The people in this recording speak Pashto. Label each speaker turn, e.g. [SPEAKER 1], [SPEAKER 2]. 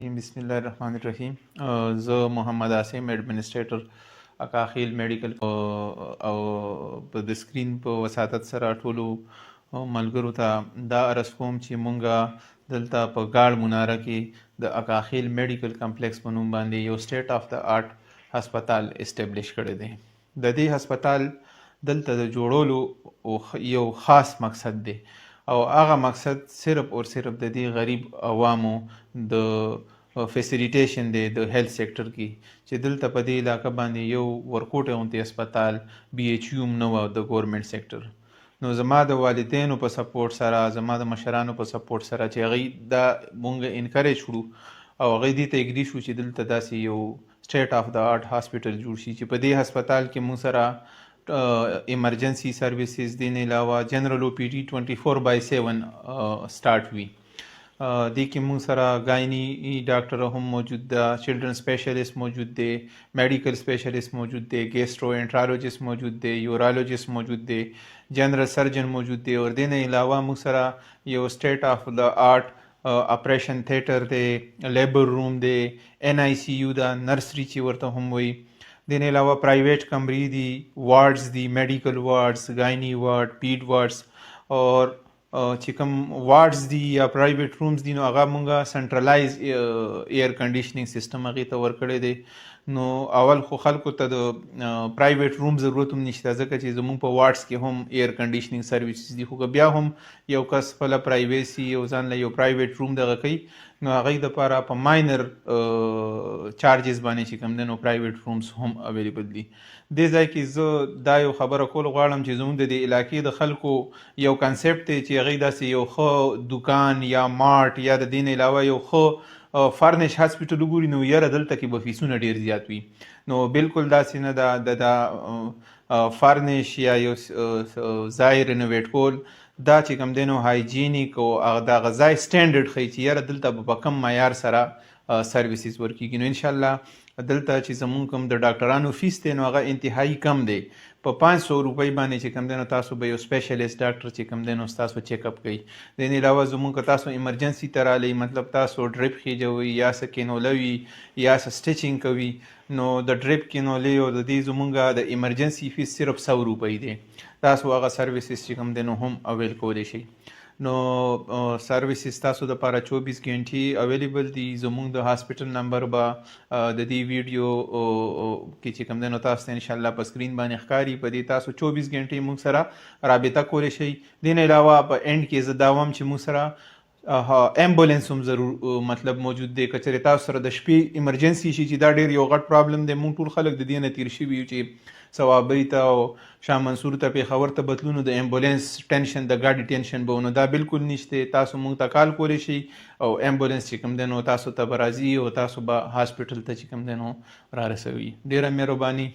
[SPEAKER 1] بسم الله الرحمن الرحیم. زه محمد عاصم ایڈمنسټریټر اکاخیل میډیکل او په د سکرین په وساتت سره ټولو ملګرو ته دا عرض کوم چې مونږه دلته په ګارموناره کې د اکاخیل میډیکل کمپلیکس په نوم باندې یو سټیټ آف د آرټ هسپتال اسټابلیش کړی دی. د دې هسپتال دلته د جوړولو یو خاص مقصد دی او هغه مقصد صرف او صرف د دې غریب عوامو د فیسیلیټیشن دی د هیلث سیکټر کې چې دلته په دې علاقه باندې یو ورکوټه غونتی هسپتال بي ایچ یو هم نه و د ګورنمنټ سیکټر. نو زما د والدینو په سپورټ سره زما د مشرانو په سپورټ سره چې هغوی دا مونږ انکریج کړو او هغوی دې ته اګري شو چې دلته داسې یو سټیټ آف د آرټ هاسپټل جوړ شي چې په دې هسپتال کې مونږ سره ایمرجنسی سرویسز دین علاوه جنرل او پی ډي 24/7 سٹارټ وي. دې کې مونږ سره ګاینی ډاکټر هم موجود ده، چلډرن سپیشلیست موجود دی، میډیکل سپیشلیست موجود دی، گیسټرو انټرالوجسٹ موجود دی، یورالوجسٹ موجود دی، جنرل سرجن موجود دی. اور دې نه علاوه مونږ سره یو سټیټ آف د آرټ اپریشن تھیټر دی، لیبر روم دی، ان آی سی یو ده، نرسری چې ورته هم وایي. دې نه علاوه پرایویټ کمرې دي، وارډز دي، میډیکل وارډز، ګاینی وارډ، پیډ وارډز. اور چې کوم وارډز دي یا پرایویټ رومز دي نو هغه مونږه سنټرلایز ایر کنډیشنینګ سیستم هغې ته ورکړی دی. نو اول خو خلکو ته د پرایویټ روم ضرورت هم نشته ځکه چې زمونږ په وارډز کې هم ایر کنډیشنینګ سرویسز دي. خو که بیا هم یو کس خپله پرایویسي یو ځان له یو پرایویټ روم دغه کوي نو هغوی دپاره په ماینر چارجز باندې چې کوم دی نو پرایویټ رومز هم اویلیبل دي. دې ځای کې زه دا یو خبره کول غواړم چې زموږ د دې علاقې د خلکو یو کنسپټ دی چې هغوی داسې یو ښه دکان یا مارټ یا د دې نه علاوه یو ښه فرنش هاسپټل وګوري نو یاره دلته کې به فیسونه ډېر زیات وي. نو بالکل داسې نه ده. د فرنش یا یو ځای رینوویټ کول دا چې کوم دی نو هایجینیک او د هغه ځای سټینډرډ ښیي چې یاره دلته به په کم معیار سره سرویسز ورکېږي. نو انشاءالله دلته چې زمونږ کوم د ډاکټرانو فیس دی نو هغه انتهایی کم دی. په 500 روپۍ باندې چې کوم دی نو تاسو به یو سپیشلیست ډاکټر چې کوم دی نو ستاسو چیک اپ کوي. د دې علاوه زمونږ که تاسو ایمرجنسي ته رالی مطلب تاسو ډریپ خیجوئ یا څه کینولوي یا څه سټیچینګ کوي نو د ډریپ کینولي او د دې زمونږ د ایمرجنسي فیس صرف 100 روپۍ دی. تاسو هغه سرویسز چې کوم دی نو هم اویل کولی شئ. نو سرویسز تاسو دپاره 24 ګنټې اویلیبل دي. زمونږ د هاسپټل نمبر به د دې ویډیو کې چې کوم دی نو تاسو ته انشاءالله په سکرین باندې ښکاري. په دې تاسو 24 ګنټې مونږ سره رابطه کولی شئ. دې نه علاوه په اینډ کې زه دا وایم چې مونږ سره امبولینس هم ضرور مطلب موجود دی. که چېرې تاسو سره د شپې ایمرجنسي شي چې دا ډېر یو غټ پرابلم دی، مونږ ټول خلک د دې نه تیر شوي یو چې صوابۍ ته او شاه منصور ته پېښور ته بتلو د امبولینس ټینشن د ګاډي ټینشن به نو دا بالکل نشته. تاسو مونږ ته کال کولی شئ او امبولینس چې کوم دی نو تاسو ته به راځي او تاسو به هاسپټل ته چې کوم دی نو را رسوي. ډېره مهرباني.